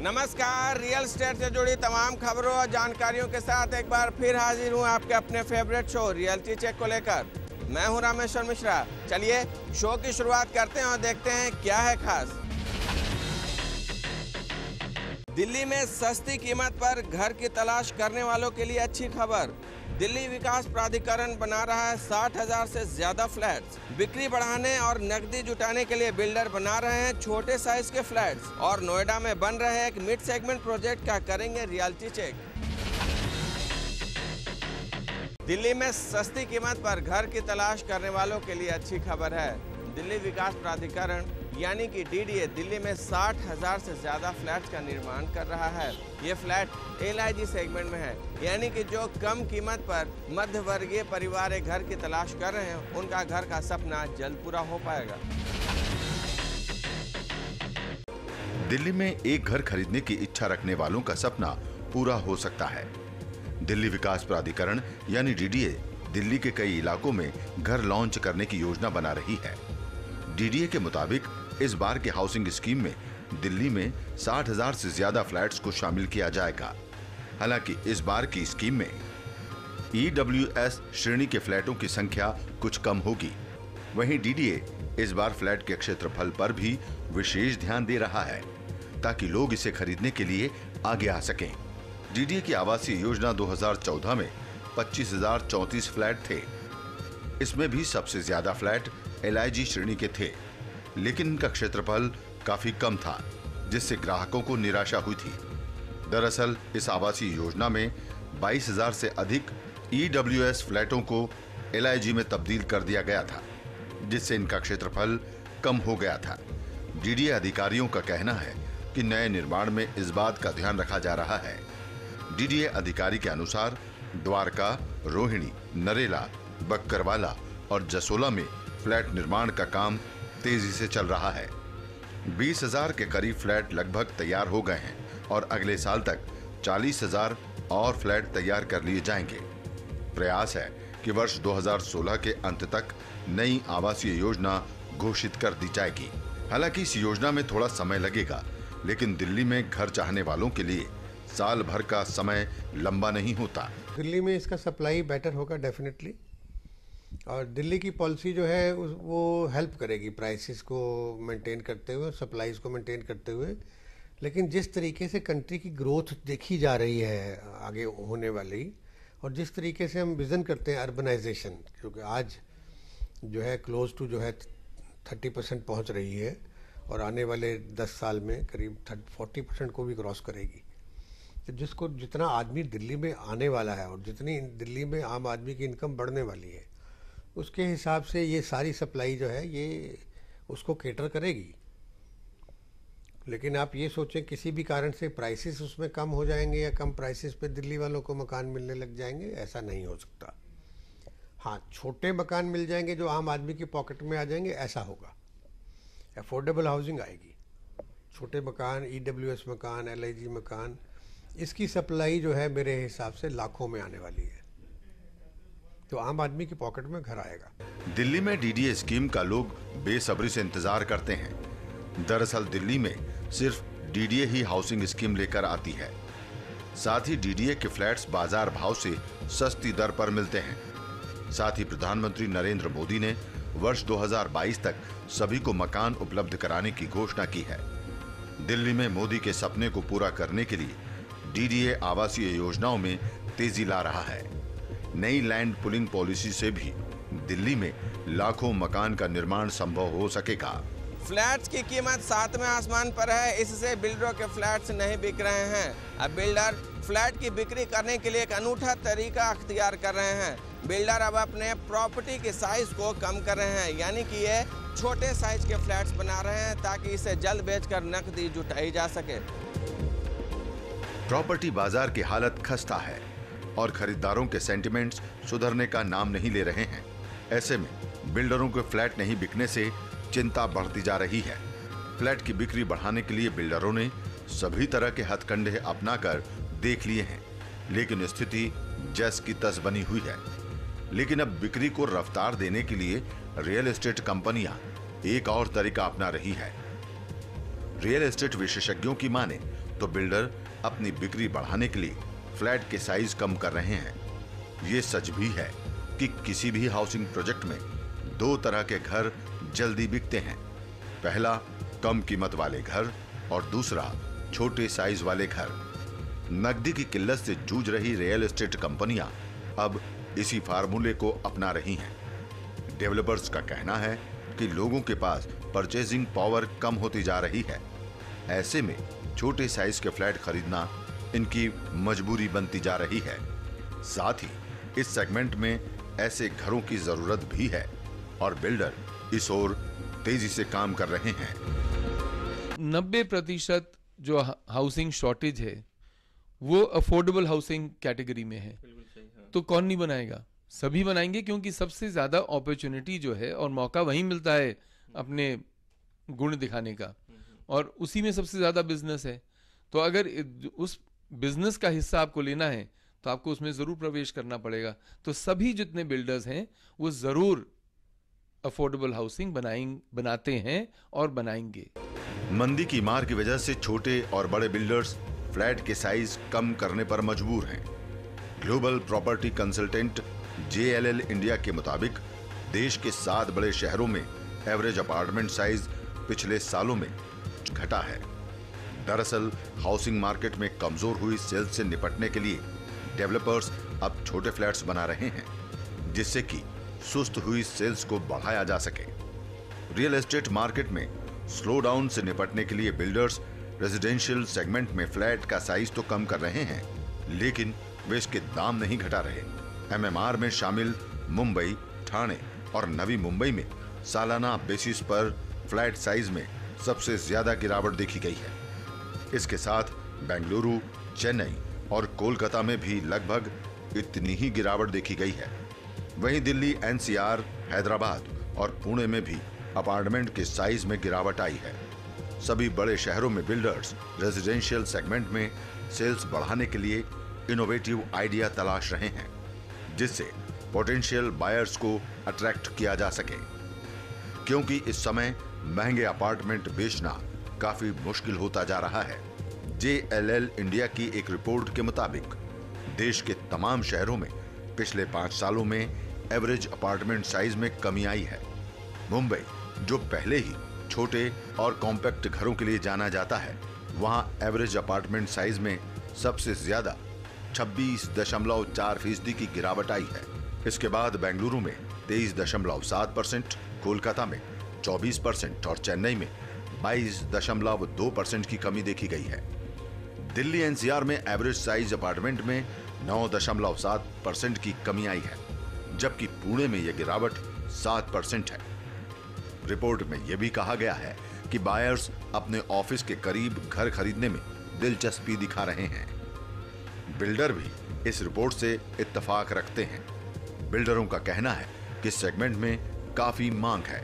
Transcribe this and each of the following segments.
नमस्कार। Real estate से जुड़ी तमाम खबरों और जानकारियों के साथ एक बार फिर हाजिर हूं आपके अपने फेवरेट शो रियलिटी चेक को लेकर। मैं हूं रामेश्वर मिश्रा। चलिए शो की शुरुआत करते हैं और देखते हैं क्या है खास। दिल्ली में सस्ती कीमत पर घर की तलाश करने वालों के लिए अच्छी खबर। दिल्ली विकास प्राधिकरण बना रहा है 60,000 से ज्यादा फ्लैट्स। बिक्री बढ़ाने और नकदी जुटाने के लिए बिल्डर बना रहे हैं छोटे साइज के फ्लैट्स और नोएडा में बन रहे एक मिड सेगमेंट प्रोजेक्ट का करेंगे रियलिटी चेक। दिल्ली में सस्ती कीमत पर घर की तलाश करने वालों के लिए अच्छी खबर है। दिल्ली विकास प्राधिकरण यानी कि डीडीए दिल्ली में 60,000 से ज्यादा फ्लैट्स का निर्माण कर रहा है। ये फ्लैट LIG सेगमेंट में है, यानी कि जो कम कीमत पर मध्य वर्गीय परिवार एक घर की तलाश कर रहे हैं, उनका घर का सपना जल्द पूरा हो पाएगा। दिल्ली में एक घर खरीदने की इच्छा रखने वालों का सपना पूरा हो सकता है। दिल्ली विकास प्राधिकरण यानी डीडीए दिल्ली के कई इलाकों में घर लॉन्च करने की योजना बना रही है। डीडीए के मुताबिक इस बार के हाउसिंग स्कीम में दिल्ली में 60,000 से ज्यादा फ्लैट्स को शामिल किया जाएगा। हालांकि इस बार की स्कीम में EWS श्रेणी के फ्लैटों की संख्या कुछ कम होगी। वहीं डीडीए इस बार फ्लैट के क्षेत्रफल पर भी विशेष ध्यान दे रहा है ताकि लोग इसे खरीदने के लिए आगे आ सकें। डीडीए की आवासीय योजना 2014 में 25,034 फ्लैट थे। इसमें भी सबसे ज्यादा फ्लैट LIG श्रेणी के थे, लेकिन इनका क्षेत्रफल काफी कम था, जिससे ग्राहकों को निराशा हुई थी। दरअसल इस आवासीय योजना में 22,000 से अधिक EWS फ्लैटों को LIG में तब्दील कर दिया गया था, जिससे इनका क्षेत्रफल कम हो गया था। डीडीए अधिकारियों का कहना है कि नए निर्माण में इस बात का ध्यान रखा जा रहा है। डीडीए अधिकारी के अनुसार द्वारका, रोहिणी, नरेला, बक्करवाला और जसोला में फ्लैट निर्माण का काम तेजी से चल रहा है। 20,000 के करीब फ्लैट लगभग तैयार हो गए हैं और अगले साल तक 40,000 और फ्लैट तैयार कर लिए जाएंगे। प्रयास है कि वर्ष 2016 के अंत तक नई आवासीय योजना घोषित कर दी जाएगी। हालांकि इस योजना में थोड़ा समय लगेगा, लेकिन दिल्ली में घर चाहने वालों के लिए साल भर का समय लंबा नहीं होता। दिल्ली में इसका सप्लाई बेटर होगा डेफिनेटली, और दिल्ली की पॉलिसी जो है वो हेल्प करेगी प्राइसेस को मेंटेन करते हुए, सप्लाईज को मेंटेन करते हुए। लेकिन जिस तरीके से कंट्री की ग्रोथ देखी जा रही है आगे होने वाली, और जिस तरीके से हम विजन करते हैं अर्बनाइजेशन, क्योंकि आज जो है क्लोज टू जो है 30% पहुंच रही है और आने वाले 10 साल में करीब 40% को भी क्रॉस करेगी। तो जिसको जितना आदमी दिल्ली में आने वाला है और जितनी दिल्ली में आम आदमी की इनकम बढ़ने वाली है, उसके हिसाब से ये सारी सप्लाई जो है ये उसको केटर करेगी। लेकिन आप ये सोचें किसी भी कारण से प्राइसेस उसमें कम हो जाएंगे या कम प्राइसेस पे दिल्ली वालों को मकान मिलने लग जाएंगे, ऐसा नहीं हो सकता। हाँ, छोटे मकान मिल जाएंगे जो आम आदमी की पॉकेट में आ जाएंगे, ऐसा होगा। अफोर्डेबल हाउसिंग आएगी। छोटे मकान, EWS मकान, LIG मकान, इसकी सप्लाई जो है मेरे हिसाब से लाखों में आने वाली है, तो आम आदमी की पॉकेट में घर आएगा। दिल्ली में डीडीए स्कीम का लोग बेसब्री से इंतजार करते हैं। दरअसल दिल्ली में सिर्फ डीडीए ही हाउसिंग स्कीम लेकर आती है। साथ ही डीडीए के फ्लैट्स बाजार भाव से सस्ती दर पर मिलते हैं। साथ ही प्रधानमंत्री नरेंद्र मोदी ने वर्ष 2022 तक सभी को मकान उपलब्ध कराने की घोषणा की है। दिल्ली में मोदी के सपने को पूरा करने के लिए डीडीए आवासीय योजनाओं में तेजी ला रहा है। नई लैंड पुलिंग पॉलिसी से भी दिल्ली में लाखों मकान का निर्माण संभव हो सकेगा। फ्लैट्स की कीमत 7वें आसमान पर है, इससे बिल्डरों के फ्लैट्स नहीं बिक रहे हैं। अब बिल्डर फ्लैट की बिक्री करने के लिए एक अनूठा तरीका अख्तियार कर रहे हैं। बिल्डर अब अपने प्रॉपर्टी के साइज को कम कर रहे हैं, यानी कि ये छोटे साइज के फ्लैट्स बना रहे हैं ताकि इसे जल्द बेचकर नकदी जुटाई जा सके। प्रॉपर्टी बाजार की हालत खस्ता है और खरीदारों के सेंटिमेंट्स सुधरने का नाम नहीं ले रहे हैं। ऐसे में बिल्डरों के फ्लैट नहीं बिकने से चिंता बढ़ती जा रही है। फ्लैट की बिक्री बढ़ाने के लिए बिल्डरों ने सभी तरह के हथकंडे अपनाकर देख लिए हैं, लेकिन स्थिति जैस की तस बनी हुई है। लेकिन अब बिक्री को रफ्तार देने के लिए रियल एस्टेट कंपनियां एक और तरीका अपना रही है। रियल एस्टेट विशेषज्ञों की माने तो बिल्डर अपनी बिक्री बढ़ाने के लिए फ्लैट के साइज कम कर रहे हैं। ये सच भी है कि किसी भी हाउसिंग प्रोजेक्ट में दो तरह के घर जल्दी बिकते हैं। पहला कम कीमत वाले घर और दूसरा छोटे साइज वाले घर। नकदी की किल्लत से जूझ रही रियल एस्टेट कंपनियां अब इसी फार्मूले को अपना रही हैं। डेवलपर्स का कहना है कि लोगों के पास परचेजिंग पावर कम होती जा रही है। ऐसे में छोटे साइज के फ्लैट खरीदना इनकी मजबूरी बनती जा रही है। साथ ही इस सेगमेंट में ऐसे घरों की जरूरत भी है और बिल्डर इस ओर तेजी से काम कर रहे हैं। 90% जो हाउसिंग शॉर्टेज है वो अफोर्डेबल हाउसिंग कैटेगरी में है। तो कौन नहीं बनाएगा? सभी बनाएंगे, क्योंकि सबसे ज्यादा अपॉर्चुनिटी जो है और मौका वहीं मिलता है अपने गुण दिखाने का, और उसी में सबसे ज्यादा बिजनेस है। तो अगर उस बिजनेस का हिस्सा आपको लेना है तो आपको उसमें जरूर प्रवेश करना पड़ेगा। तो सभी जितने बिल्डर्स हैं वो जरूर अफोर्डेबल हाउसिंग बनाते हैं और बनाएंगे। मंदी की मार की वजह से छोटे और बड़े बिल्डर्स फ्लैट के साइज कम करने पर मजबूर हैं। Global property consultant JLL India के मुताबिक देश के 7 बड़े शहरों में एवरेज अपार्टमेंट साइज पिछले सालों में घटा है। दरअसल हाउसिंग मार्केट में कमजोर हुई सेल्स से निपटने के लिए डेवलपर्स अब छोटे फ्लैट्स बना रहे हैं, जिससे कि सुस्त हुई सेल्स को बढ़ाया जा सके। रियल एस्टेट मार्केट में स्लो डाउन से निपटने के लिए बिल्डर्स रेजिडेंशियल सेगमेंट में फ्लैट का साइज तो कम कर रहे हैं, लेकिन वे इसके दाम नहीं घटा रहे। MMR में शामिल मुंबई, ठाणे और नवी मुंबई में सालाना बेसिस पर फ्लैट साइज में सबसे ज्यादा गिरावट देखी गई है। इसके साथ बेंगलुरु, चेन्नई और कोलकाता में भी लगभग इतनी ही गिरावट देखी गई है। वहीं दिल्ली, NCR, हैदराबाद और पुणे में भी अपार्टमेंट के साइज में गिरावट आई है। सभी बड़े शहरों में बिल्डर्स रेजिडेंशियल सेगमेंट में सेल्स बढ़ाने के लिए इनोवेटिव आइडिया तलाश रहे हैं, जिससे पोटेंशियल बायर्स को अट्रैक्ट किया जा सके, क्योंकि इस समय महंगे अपार्टमेंट बेचना काफी मुश्किल होता जा रहा है। JLL इंडिया की एक रिपोर्ट के मुताबिक देश के तमाम शहरों में पिछले 5 सालों में एवरेज अपार्टमेंट साइज में कमी आई है। मुंबई, जो पहले ही छोटे और कॉम्पैक्ट घरों के लिए जाना जाता है, वहां एवरेज अपार्टमेंट साइज में सबसे ज्यादा 26.4% की गिरावट आई है। इसके बाद बेंगलुरु में 23.7%, कोलकाता में 24% और चेन्नई में 22.2% की कमी देखी गई है। दिल्ली NCR में एवरेज साइज अपार्टमेंट में 9.7% की कमी आई है, जबकि पुणे में यह गिरावट 7% है। रिपोर्ट में यह भी कहा गया है कि बायर्स अपने ऑफिस के करीब घर खरीदने में दिलचस्पी दिखा रहे हैं। बिल्डर भी इस रिपोर्ट से इत्तेफाक रखते हैं। बिल्डरों का कहना है कि सेगमेंट में काफी मांग है।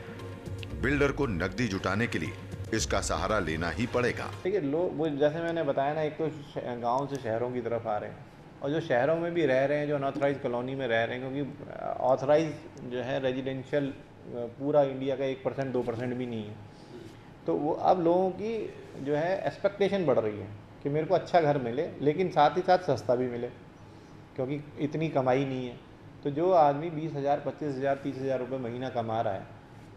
बिल्डर को नकदी जुटाने के लिए इसका सहारा लेना ही पड़ेगा। देखिए, लोग वो जैसे मैंने बताया ना, एक तो गांव से शहरों की तरफ आ रहे हैं, और जो शहरों में भी रह रहे हैं, जो अनऑथराइज कॉलोनी में रह रहे हैं, क्योंकि ऑथराइज जो है रेजिडेंशियल पूरा इंडिया का 1% 2% भी नहीं है। तो वो अब लोगों की जो है एक्सपेक्टेशन बढ़ रही है कि मेरे को अच्छा घर मिले, लेकिन साथ ही साथ सस्ता भी मिले, क्योंकि इतनी कमाई नहीं है। तो जो आदमी 20,000, 25,000, 30,000 रुपये महीना कमा रहा है,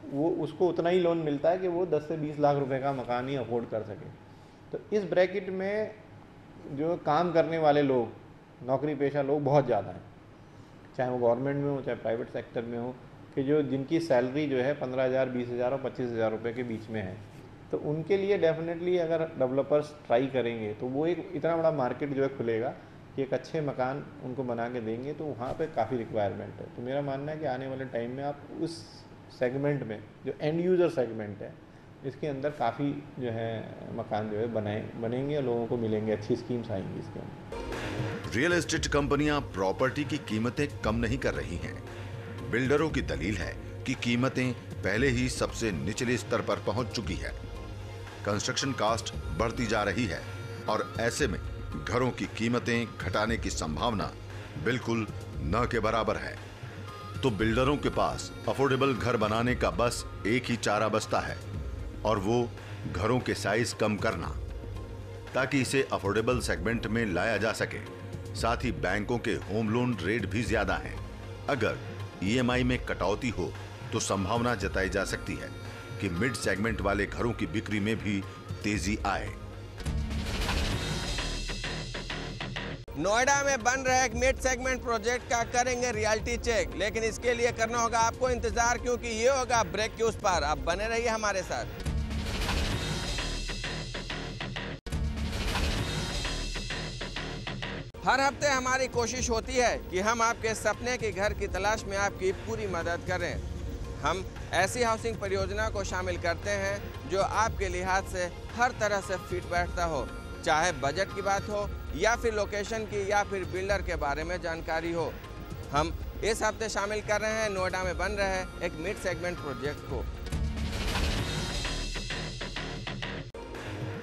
वो उसको उतना ही लोन मिलता है कि वो 10 से 20 लाख रुपए का मकान ही अफोर्ड कर सके। तो इस ब्रैकेट में जो काम करने वाले लोग, नौकरी पेशा लोग बहुत ज़्यादा हैं, चाहे वो गवर्नमेंट में हो चाहे प्राइवेट सेक्टर में हो, कि जो जिनकी सैलरी जो है 15,000, 20,000 और 25,000 रुपये के बीच में है। तो उनके लिए डेफिनेटली अगर डेवलपर्स ट्राई करेंगे तो वो एक इतना बड़ा मार्केट जो है खुलेगा कि एक अच्छे मकान उनको बना के देंगे, तो वहाँ पे काफ़ी रिक्वायरमेंट है। तो मेरा मानना है कि आने वाले टाइम में आप उस सेगमेंट में, जो एंड यूज़र सेगमेंट है, इसके अंदर काफ़ी जो है मकान जो है बनेंगे और लोगों को मिलेंगे, अच्छी स्कीम्स आएंगी इसके अंदर। रियल एस्टेट कंपनियां प्रॉपर्टी की कीमतें कम नहीं कर रही हैं। बिल्डरों की दलील है कि कीमतें पहले ही सबसे निचले स्तर पर पहुंच चुकी है। कंस्ट्रक्शन कॉस्ट बढ़ती जा रही है और ऐसे में घरों की कीमतें घटाने की संभावना बिल्कुल न के बराबर है। तो बिल्डरों के पास अफोर्डेबल घर बनाने का बस एक ही चारा बचता है, और वो घरों के साइज कम करना। ताकि इसे अफोर्डेबल सेगमेंट में लाया जा सके। साथ ही बैंकों के होम लोन रेट भी ज्यादा हैं। अगर ईएमआई में कटौती हो तो संभावना जताई जा सकती है कि मिड सेगमेंट वाले घरों की बिक्री में भी तेजी आए। नोएडा में बन रहे एक मिड सेगमेंट प्रोजेक्ट का करेंगे रियलिटी चेक, लेकिन इसके लिए करना होगा आपको इंतजार, क्योंकि ये होगा ब्रेक के उस पार। आप बने रहिए हमारे साथ। हर हफ्ते हमारी कोशिश होती है कि हम आपके सपने के घर की तलाश में आपकी पूरी मदद करें। हम ऐसी हाउसिंग परियोजना को शामिल करते हैं जो आपके लिहाज से हर तरह से फिट बैठता हो, चाहे बजट की बात हो या फिर लोकेशन की या फिर बिल्डर के बारे में जानकारी हो। हम इस हफ्ते शामिल कर रहे हैं नोएडा में बन रहे एक मिड सेगमेंट प्रोजेक्ट को।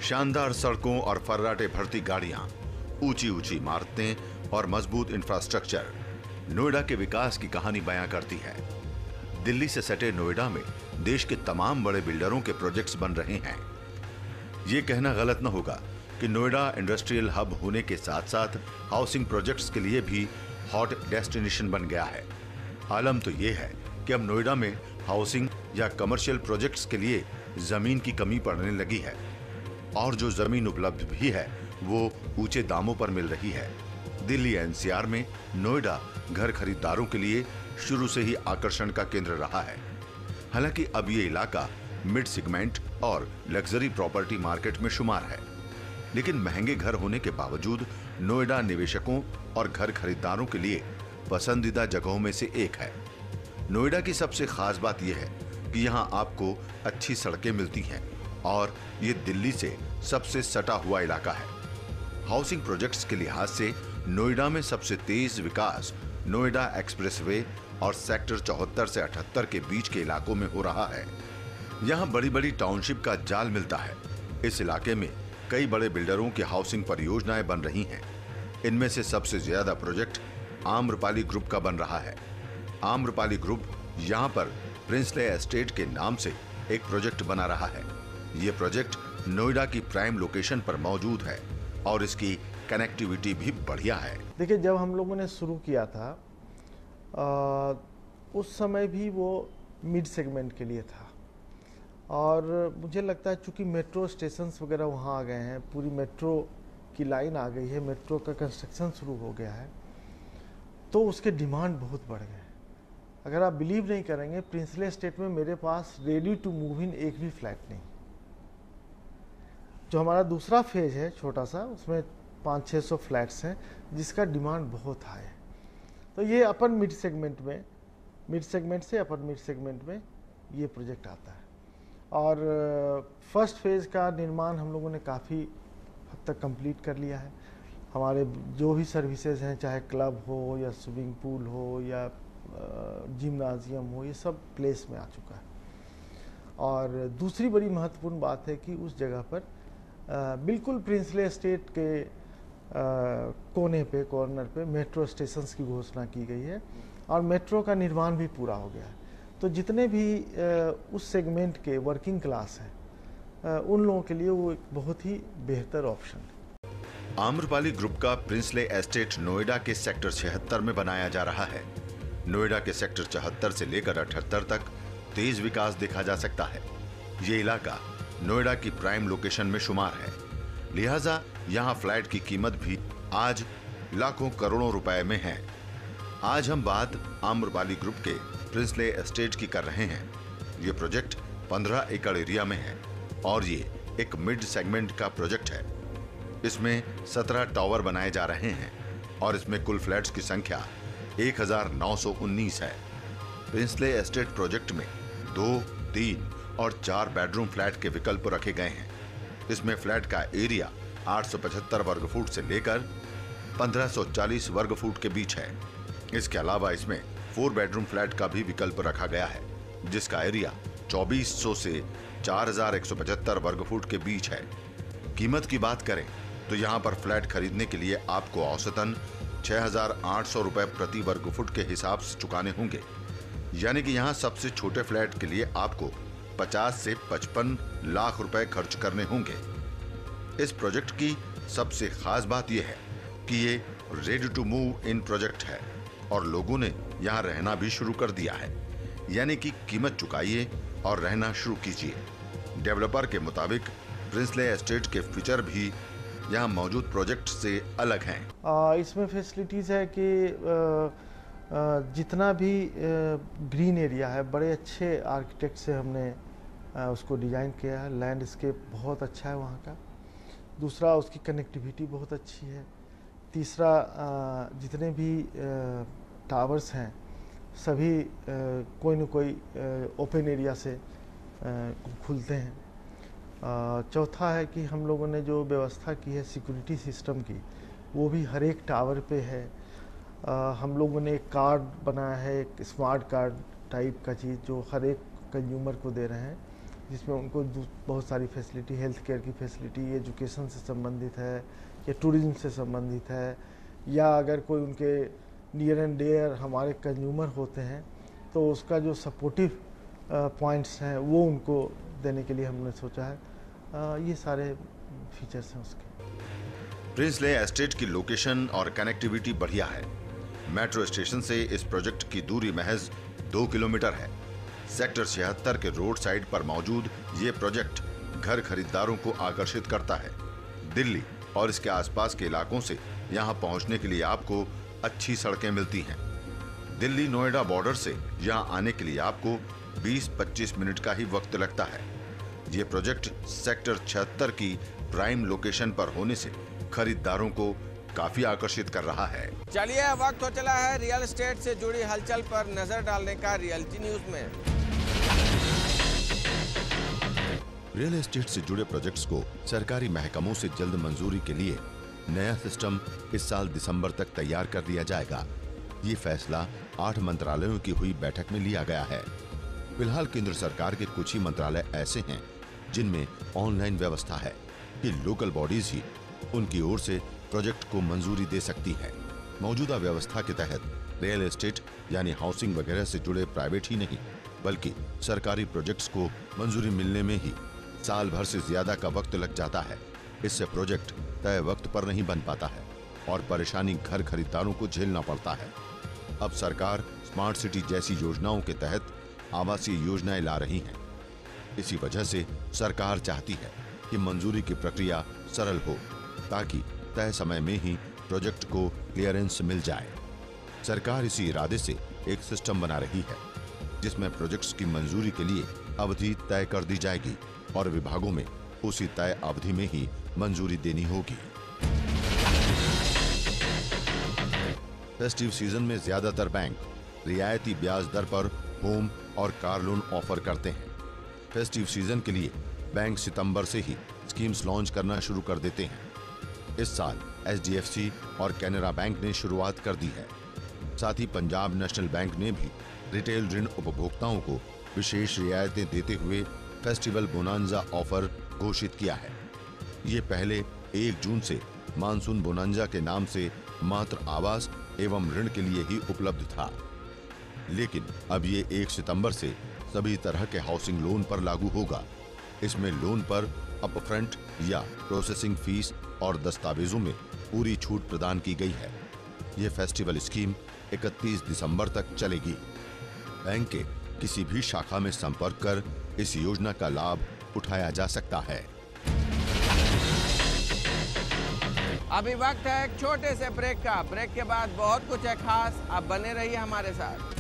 शानदार सड़कों और फर्राटे भरती गाड़ियां, ऊंची ऊंची इमारतें और मजबूत इंफ्रास्ट्रक्चर नोएडा के विकास की कहानी बयां करती है। दिल्ली से सटे नोएडा में देश के तमाम बड़े बिल्डरों के प्रोजेक्ट्स बन रहे हैं। ये कहना गलत न होगा कि नोएडा इंडस्ट्रियल हब होने के साथ साथ हाउसिंग प्रोजेक्ट्स के लिए भी हॉट डेस्टिनेशन बन गया है। आलम तो ये है कि अब नोएडा में हाउसिंग या कमर्शियल प्रोजेक्ट्स के लिए जमीन की कमी पड़ने लगी है, और जो जमीन उपलब्ध भी है वो ऊंचे दामों पर मिल रही है। दिल्ली एनसीआर में नोएडा घर खरीदारों के लिए शुरू से ही आकर्षण का केंद्र रहा है। हालांकि अब ये इलाका मिड सेगमेंट और लग्जरी प्रॉपर्टी मार्केट में शुमार है, लेकिन महंगे घर होने के बावजूद नोएडा निवेशकों और घर खरीदारों के लिए पसंदीदा जगहों में से एक है। नोएडा की सबसे खास बात यह है कि यहाँ आपको अच्छी सड़कें मिलती हैं और ये दिल्ली से सबसे सटा हुआ इलाका है। हाउसिंग प्रोजेक्ट्स के लिहाज से नोएडा में सबसे तेज विकास नोएडा एक्सप्रेसवे और सेक्टर 74 से 78 के बीच के इलाकों में हो रहा है। यहाँ बड़ी बड़ी टाउनशिप का जाल मिलता है। इस इलाके में कई बड़े बिल्डरों की हाउसिंग परियोजनाएं बन रही हैं। इनमें से सबसे ज्यादा प्रोजेक्ट आम्रपाली ग्रुप का बन रहा है। आम्रपाली ग्रुप यहाँ पर प्रिंसले एस्टेट के नाम से एक प्रोजेक्ट बना रहा है। ये प्रोजेक्ट नोएडा की प्राइम लोकेशन पर मौजूद है और इसकी कनेक्टिविटी भी बढ़िया है। देखिए, जब हम लोगों ने शुरू किया था उस समय भी वो मिड सेगमेंट के लिए था, और मुझे लगता है चूंकि मेट्रो स्टेशंस वगैरह वहाँ आ गए हैं, पूरी मेट्रो की लाइन आ गई है, मेट्रो का कंस्ट्रक्शन शुरू हो गया है, तो उसके डिमांड बहुत बढ़ गए। अगर आप बिलीव नहीं करेंगे, प्रिंसले एस्टेट में मेरे पास रेडी टू मूव इन एक भी फ्लैट नहीं। जो हमारा दूसरा फेज है छोटा सा, उसमें 500-600 फ्लैट्स हैं जिसका डिमांड बहुत हाई है। तो ये अपर मिड सेगमेंट में, मिड सेगमेंट से अपर मिड सेगमेंट में ये प्रोजेक्ट आता है। और फर्स्ट फेज का निर्माण हम लोगों ने काफ़ी हद तक कंप्लीट कर लिया है। हमारे जो भी सर्विसेज हैं, चाहे क्लब हो या स्विमिंग पूल हो या जिम्नाजियम हो, ये सब प्लेस में आ चुका है। और दूसरी बड़ी महत्वपूर्ण बात है कि उस जगह पर बिल्कुल प्रिंसले एस्टेट के कोने पे, कॉर्नर पे मेट्रो स्टेशंस की घोषणा की गई है और मेट्रो का निर्माण भी पूरा हो गया है। तो जितने भी उस सेगमेंट के वर्किंग क्लास हैं, उन लोगों के लिए वो एक बहुत ही बेहतर ऑप्शन है। आम्रपाली ग्रुप का प्रिंसले एस्टेट नोएडा के सेक्टर 76 में बनाया जा रहा है। नोएडा के सेक्टर 74 से लेकर 78 तक तेज विकास देखा जा सकता है। ये इलाका नोएडा की प्राइम लोकेशन में शुमार है, लिहाजा यहाँ फ्लैट की कीमत भी आज लाखों करोड़ों रुपए में है। आज हम बात आम्रपाली ग्रुप के प्रिंसले एस्टेट की कर रहे हैं। ये प्रोजेक्ट 15 एकड़ एरिया में है और ये एक मिड सेगमेंट का प्रोजेक्ट है। इसमें 17 टावर बनाए जा रहे हैं और इसमें कुल फ्लैट्स की संख्या 1919 है। प्रिंसले एस्टेट प्रोजेक्ट में 2, 3 और 4 बेडरूम फ्लैट के विकल्प रखे गए हैं। इसमें फ्लैट का एरिया 875 वर्ग फुट से लेकर 1540 वर्ग फुट के बीच है। इसके अलावा इसमें 4 बेडरूम फ्लैट का भी विकल्प रखा गया है, जिसका एरिया 2400 से 4175 वर्ग फुट के बीच है। कीमत की बात करें तो यहाँ पर फ्लैट खरीदने के लिए आपको औसतन 6800 रुपए प्रति वर्ग फुट के हिसाब से चुकाने होंगे। यानी कि यहाँ सबसे छोटे फ्लैट के लिए आपको 50 से 55 लाख रुपए खर्च करने होंगे। इस प्रोजेक्ट की सबसे खास बात यह है कि ये ready to move in project है और लोगों ने यहाँ रहना भी शुरू कर दिया है, यानी कि कीमत चुकाइए और रहना शुरू कीजिए। डेवलपर के मुताबिक प्रिंसले एस्टेट के फीचर भी यहाँ मौजूद प्रोजेक्ट से अलग हैं। इसमें फैसिलिटीज़ है कि जितना भी ग्रीन एरिया है, बड़े अच्छे आर्किटेक्ट से हमने उसको डिज़ाइन किया है। लैंडस्केप बहुत अच्छा है वहाँ का। दूसरा, उसकी कनेक्टिविटी बहुत अच्छी है। तीसरा, जितने भी टावर्स हैं सभी कोई न कोई ओपन एरिया से खुलते हैं। चौथा है कि हम लोगों ने जो व्यवस्था की है सिक्योरिटी सिस्टम की, वो भी हर एक टावर पे है। हम लोगों ने एक कार्ड बनाया है, एक स्मार्ट कार्ड टाइप का चीज़ जो हर एक कंज्यूमर को दे रहे हैं, जिसमें उनको बहुत सारी फैसिलिटी, हेल्थ केयर की फैसिलिटी, एजुकेशन से संबंधित है या टूरिज्म से संबंधित है, या अगर कोई उनके नियर एंड डियर हमारे कंज्यूमर होते हैं तो उसका जो सपोर्टिव पॉइंट्स हैं वो उनको देने के लिए हमने सोचा है। ये सारे फीचर्स हैं उसके। प्रिंसले एस्टेट की लोकेशन और कनेक्टिविटी बढ़िया है। मेट्रो स्टेशन से इस प्रोजेक्ट की दूरी महज 2 किलोमीटर है। सेक्टर 76 के रोड साइड पर मौजूद ये प्रोजेक्ट घर खरीदारों को आकर्षित करता है। दिल्ली और इसके आसपास के इलाकों से यहाँ पहुँचने के लिए आपको अच्छी सड़कें मिलती हैं। दिल्ली नोएडा बॉर्डर से यहाँ आने के लिए आपको 20-25 मिनट का ही वक्त लगता है। ये प्रोजेक्ट सेक्टर 76 की प्राइम लोकेशन पर होने से खरीदारों को काफी आकर्षित कर रहा है। चलिए वक्त हो चला है रियल एस्टेट से जुड़ी हलचल पर नजर डालने का रियलिटी न्यूज में। रियल एस्टेट से जुड़े प्रोजेक्ट्स को सरकारी महकमों से जल्द मंजूरी के लिए नया सिस्टम इस साल दिसंबर तक तैयार कर दिया जाएगा। ये फैसला 8 मंत्रालयों की हुई बैठक में लिया गया है। फिलहाल केंद्र सरकार के कुछ ही मंत्रालय ऐसे हैं जिनमें ऑनलाइन व्यवस्था है कि लोकल बॉडीज ही उनकी ओर से प्रोजेक्ट को मंजूरी दे सकती है। मौजूदा व्यवस्था के तहत रियल एस्टेट यानी हाउसिंग वगैरह से जुड़े प्राइवेट ही नहीं बल्कि सरकारी प्रोजेक्ट्स को मंजूरी मिलने में ही साल भर से ज्यादा का वक्त लग जाता है। इससे प्रोजेक्ट तय वक्त पर नहीं बन पाता है और परेशानी घर खरीदारों को झेलना पड़ता है। अब सरकार स्मार्ट सिटी जैसी योजनाओं के तहत आवासीय योजनाएं ला रही हैं। इसी वजह से सरकार चाहती है कि मंजूरी की प्रक्रिया सरल हो ताकि तय समय में ही प्रोजेक्ट को क्लियरेंस मिल जाए। सरकार इसी इरादे से एक सिस्टम बना रही है जिसमें प्रोजेक्ट्स की मंजूरी के लिए अवधि तय कर दी जाएगी और विभागों में उसी तय अवधि में ही मंजूरी देनी होगी। फेस्टिव सीजन में ज्यादातर बैंक रियायती ब्याज दर पर होम और कार लोन ऑफर करते हैं। फेस्टिव सीजन के लिए बैंक सितंबर से ही स्कीम्स लॉन्च करना शुरू कर देते हैं। इस साल HDFC और कैनरा बैंक ने शुरुआत कर दी है। साथ ही पंजाब नेशनल बैंक ने भी रिटेल ऋण उपभोक्ताओं को विशेष रियायतें देते हुए फेस्टिवल बोनांजा ऑफर घोषित किया है। ये पहले 1 जून से मानसून बोनांजा के नाम से मात्र आवास एवं ऋण के लिए ही उपलब्ध था, लेकिन अब ये 1 सितंबर से सभी तरह के हाउसिंग लोन पर लागू होगा। इसमें लोन पर अपफ्रंट या प्रोसेसिंग फीस और दस्तावेजों में पूरी छूट प्रदान की गई है। यह फेस्टिवल स्कीम 31 दिसंबर तक चलेगी। बैंक के किसी भी शाखा में संपर्क कर इस योजना का लाभ उठाया जा सकता है। अभी वक्त है एक छोटे से ब्रेक का। ब्रेक के बाद बहुत कुछ है खास, आप बने रहिए हमारे साथ।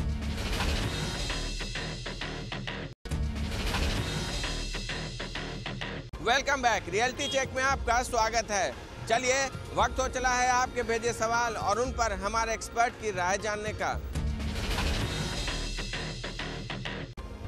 Welcome back. रियलिटी चेक में आपका स्वागत है। चलिए वक्त हो चला है आपके भेजे सवाल और उन पर हमारे एक्सपर्ट की राय जानने का।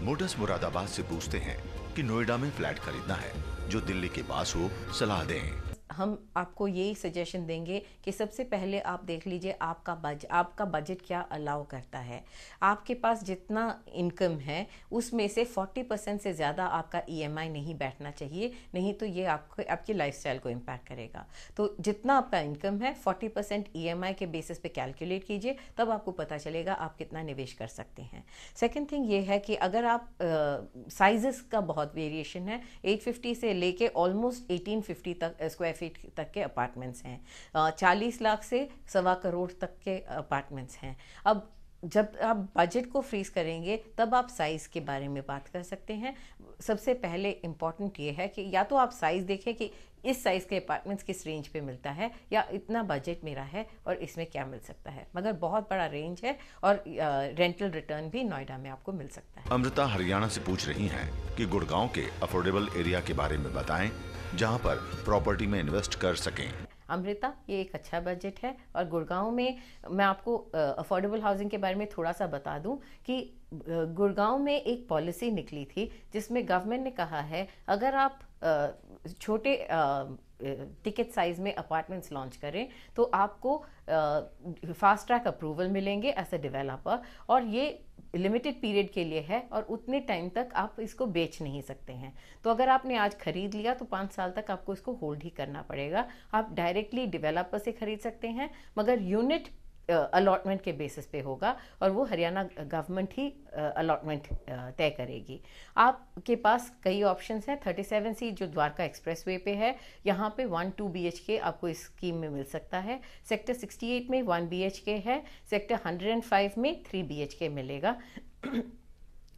मोटर्स मुरादाबाद से पूछते हैं कि नोएडा में फ्लैट खरीदना है, जो दिल्ली के पास हो, सलाह दें। हम आपको यही सजेशन देंगे कि सबसे पहले आप देख लीजिए आपका बजट क्या अलाउ करता है। आपके पास जितना इनकम है उसमें से 40% से ज़्यादा आपका EMI नहीं बैठना चाहिए, नहीं तो ये आपकी लाइफस्टाइल को इम्पैक्ट करेगा। तो जितना आपका इनकम है 40% EMI के बेसिस पे कैलकुलेट कीजिए, तब आपको पता चलेगा आप कितना निवेश कर सकते हैं। सेकेंड थिंग ये है कि अगर आप साइजेस का बहुत वेरिएशन है, 850 से लेके ऑलमोस्ट 1850 तक स्क्वायर फीट तक के अपार्टमेंट्स हैं, 40 लाख से 1.25 करोड़ तक के अपार्टमेंट्स हैं। अब जब आप बजट को फ्रीज करेंगे तब आप साइज़ के बारे में बात कर सकते हैं। सबसे पहले इम्पॉर्टेंट ये है कि या तो आप साइज़ देखें कि इस साइज़ के अपार्टमेंट्स किस रेंज पे मिलता है, या इतना बजट मेरा है और इसमें क्या मिल सकता है। मगर बहुत बड़ा रेंज है और रेंटल रिटर्न भी नोएडा में आपको मिल सकता है। अमृता हरियाणा से पूछ रही हैं कि गुड़गांव के अफोर्डेबल एरिया के बारे में बताएं जहां पर प्रॉपर्टी में इन्वेस्ट कर सकें। अमृता, ये एक अच्छा बजट है और गुड़गांव में मैं आपको अफोर्डेबल हाउसिंग के बारे में थोड़ा सा बता दूं कि गुड़गांव में एक पॉलिसी निकली थी जिसमें गवर्नमेंट ने कहा है अगर आप छोटे टिकट साइज में अपार्टमेंट्स लॉन्च करें तो आपको फास्ट ट्रैक अप्रूवल मिलेंगे एज अ डेवलपर, और ये लिमिटेड पीरियड के लिए है और उतने टाइम तक आप इसको बेच नहीं सकते हैं। तो अगर आपने आज खरीद लिया तो 5 साल तक आपको इसको होल्ड ही करना पड़ेगा। आप डायरेक्टली डेवलपर से खरीद सकते हैं, मगर यूनिट अलॉटमेंट के बेसिस पे होगा और वो हरियाणा गवर्नमेंट ही अलॉटमेंट तय करेगी। आपके पास कई ऑप्शंस हैं। 37C जो द्वारका एक्सप्रेसवे पे है, यहाँ पे 1-2 BHK आपको इस स्कीम में मिल सकता है। सेक्टर 68 में 1 BHK है। सेक्टर 105 में 3 BHK मिलेगा।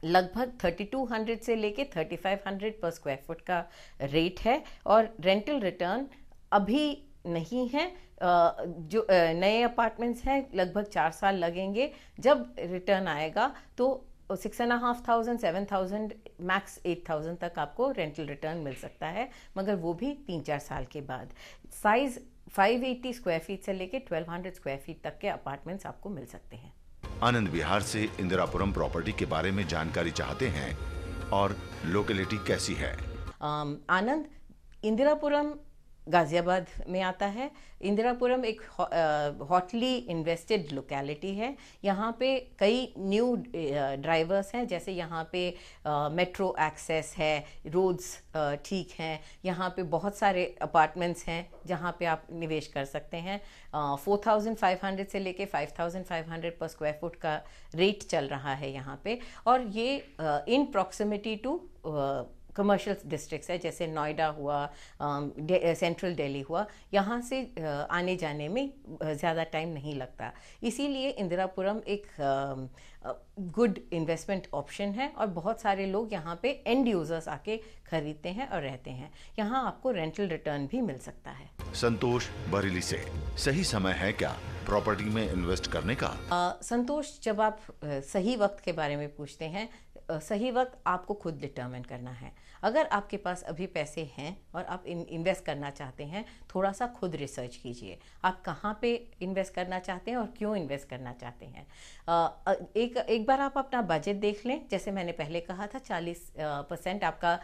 लगभग 3200 से लेके 3500 पर स्क्वायर फुट का रेट है और रेंटल रिटर्न अभी नहीं है। जो नए अपार्टमेंट्स हैं लगभग 4 साल लगेंगे। जब रिटर्न आएगा तो 6,500, 7,000, मैक्स 8,000 तक आपको रेंटल रिटर्न मिल सकता है, मगर वो भी 3-4 साल के बाद। साइज 580 स्क्वायर फीट से लेके 1200 स्क्वायर फीट तक के अपार्टमेंट्स आपको मिल सकते हैं। आनंद विहार से इंदिरापुरम प्रॉपर्टी के बारे में जानकारी चाहते हैं और लोकेलिटी कैसी है। आनंद इंदिरापुरम गाजियाबाद में आता है। इंदिरापुरम एक हॉटली इन्वेस्टेड लोकेलिटी है। यहाँ पे कई न्यू ड्राइवर्स हैं, जैसे यहाँ पे मेट्रो एक्सेस है, रोड्स ठीक हैं, यहाँ पे बहुत सारे अपार्टमेंट्स हैं जहाँ पे आप निवेश कर सकते हैं। 4,500 से लेके 5,500 पर स्क्वायर फुट का रेट चल रहा है यहाँ पे, और ये इन प्रॉक्सिमिटी टू कमर्शियल डिस्ट्रिक्ट्स है, जैसे नोएडा हुआ, सेंट्रल दिल्ली हुआ। यहाँ से आने जाने में ज़्यादा टाइम नहीं लगता, इसीलिए इंदिरापुरम एक गुड इन्वेस्टमेंट ऑप्शन है और बहुत सारे लोग यहाँ पे एंड यूजर्स आके खरीदते हैं और रहते हैं। यहाँ आपको रेंटल रिटर्न भी मिल सकता है। संतोष बरेली से, सही समय है क्या प्रॉपर्टी में इन्वेस्ट करने का? संतोष, जब आप सही वक्त के बारे में पूछते हैं, सही वक्त आपको खुद डिटरमिन करना है। अगर आपके पास अभी पैसे हैं और आप इन्वेस्ट करना चाहते हैं, थोड़ा सा खुद रिसर्च कीजिए। आप कहाँ पे इन्वेस्ट करना चाहते हैं और क्यों इन्वेस्ट करना चाहते हैं। एक बार आप अपना बजट देख लें। जैसे मैंने पहले कहा था 40% आपका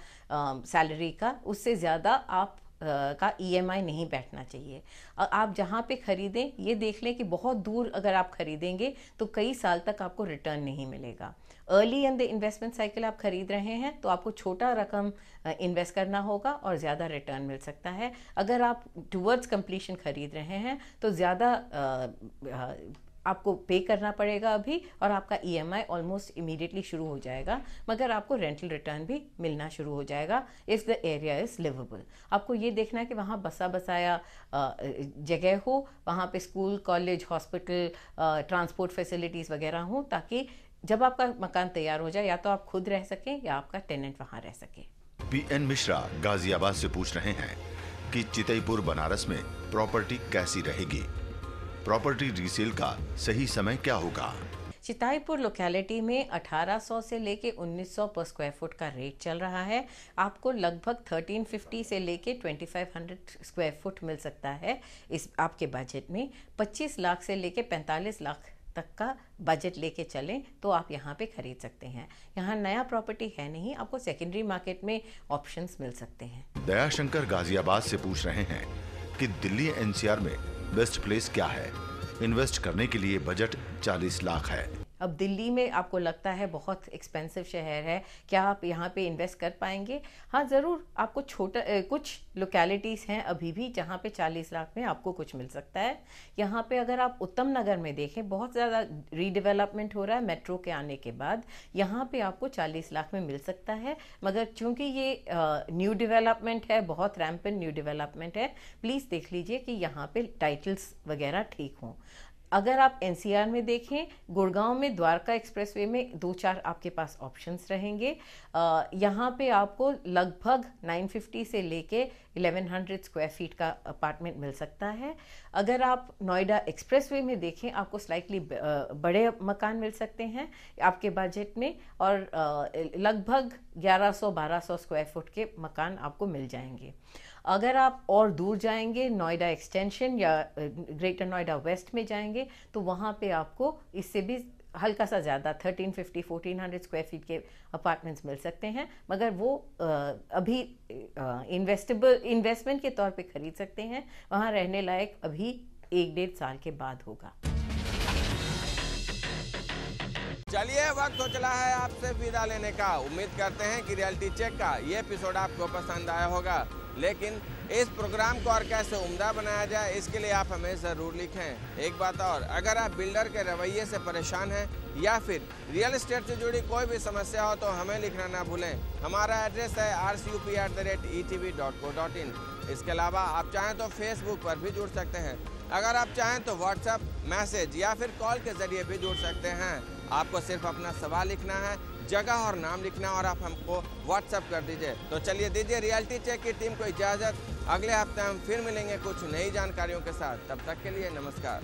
सैलरी का, उससे ज़्यादा आप का EMI नहीं बैठना चाहिए। आप जहाँ पे खरीदें ये देख लें कि बहुत दूर अगर आप खरीदेंगे तो कई साल तक आपको रिटर्न नहीं मिलेगा। Early in the investment cycle आप खरीद रहे हैं तो आपको छोटा रकम इन्वेस्ट करना होगा और ज़्यादा रिटर्न मिल सकता है। अगर आप टुवर्ड्स कंप्लीशन खरीद रहे हैं तो ज़्यादा आपको पे करना पड़ेगा अभी, और आपका EMI ऑलमोस्ट इमीडिएटली शुरू हो जाएगा, मगर आपको रेंटल रिटर्न भी मिलना शुरू हो जाएगा if the area is livable. आपको ये देखना है कि वहाँ बसाया जगह हो, वहाँ पे school, college, hospital, transport facilities वगैरह हों, ताकि जब आपका मकान तैयार हो जाए या तो आप खुद रह सकें या आपका टेनेंट वहाँ रह सके। PN मिश्रा गाजियाबाद से पूछ रहे हैं कि चितईपुर बनारस में प्रॉपर्टी कैसी रहेगी, प्रॉपर्टी रीसेल का सही समय क्या होगा? चितईपुर लोकेलिटी में 1800 से लेके 1900 पर स्क्वायर फुट का रेट चल रहा है। आपको लगभग 1350 से लेके 2500 स्क्वायर फुट मिल सकता है इस आपके बजट में। 25 लाख से लेके 45 लाख तक का बजट लेके चलें तो आप यहाँ पे खरीद सकते हैं। यहाँ नया प्रॉपर्टी है नहीं, आपको सेकेंडरी मार्केट में ऑप्शंस मिल सकते हैं। दयाशंकर गाजियाबाद से पूछ रहे हैं कि दिल्ली एनसीआर में बेस्ट प्लेस क्या है। इन्वेस्ट करने के लिए बजट 40 लाख है। अब दिल्ली में आपको लगता है बहुत एक्सपेंसिव शहर है, क्या आप यहाँ पे इन्वेस्ट कर पाएंगे? हाँ ज़रूर, आपको कुछ लोकेलिटीज़ हैं अभी भी जहाँ पे 40 लाख में आपको कुछ मिल सकता है। यहाँ पे अगर आप उत्तम नगर में देखें, बहुत ज़्यादा रीडेवलपमेंट हो रहा है मेट्रो के आने के बाद, यहाँ पे आपको 40 लाख में मिल सकता है। मगर चूँकि ये न्यू डेवलपमेंट है, बहुत रैम्पेंट न्यू डेवलपमेंट है, प्लीज़ देख लीजिए कि यहाँ पे टाइटल्स वगैरह ठीक हों। अगर आप एनसीआर में देखें, गुड़गांव में द्वारका एक्सप्रेसवे में 2-4 आपके पास ऑप्शंस रहेंगे। यहाँ पे आपको लगभग 950 से लेके 1100 स्क्वायर फीट का अपार्टमेंट मिल सकता है। अगर आप नोएडा एक्सप्रेसवे में देखें, आपको स्लाइटली बड़े मकान मिल सकते हैं आपके बजट में, और लगभग 1100-1200 स्क्वायर फुट के मकान आपको मिल जाएंगे। अगर आप और दूर जाएंगे, नोएडा एक्सटेंशन या ग्रेटर नोएडा वेस्ट में जाएंगे, तो वहाँ पे आपको इससे भी हल्का सा ज़्यादा 1350-1400 स्क्वायर फीट के अपार्टमेंट्स मिल सकते हैं। मगर वो अभी इन्वेस्टमेंट के तौर पे खरीद सकते हैं, वहाँ रहने लायक अभी 1-1.5 साल के बाद होगा। चलिए, वक्त हो चला है आपसे विदा लेने का। उम्मीद करते हैं कि रियलिटी चेक का ये एपिसोड आपको पसंद आया होगा, लेकिन इस प्रोग्राम को और कैसे उम्दा बनाया जाए, इसके लिए आप हमें ज़रूर लिखें। एक बात और, अगर आप बिल्डर के रवैये से परेशान हैं या फिर रियल एस्टेट से जुड़ी कोई भी समस्या हो तो हमें लिखना ना भूलें। हमारा एड्रेस है rcup@etv.co.in। इसके अलावा आप चाहें तो फेसबुक पर भी जुड़ सकते हैं। अगर आप चाहें तो व्हाट्सएप, मैसेज या फिर कॉल के जरिए भी जुड़ सकते हैं। आपको सिर्फ अपना सवाल लिखना है, जगह और नाम लिखना, और आप हमको व्हाट्सएप कर दीजिए। तो चलिए, दीजिए रियलिटी चेक की टीम को इजाज़त। अगले हफ्ते हम फिर मिलेंगे कुछ नई जानकारियों के साथ। तब तक के लिए नमस्कार।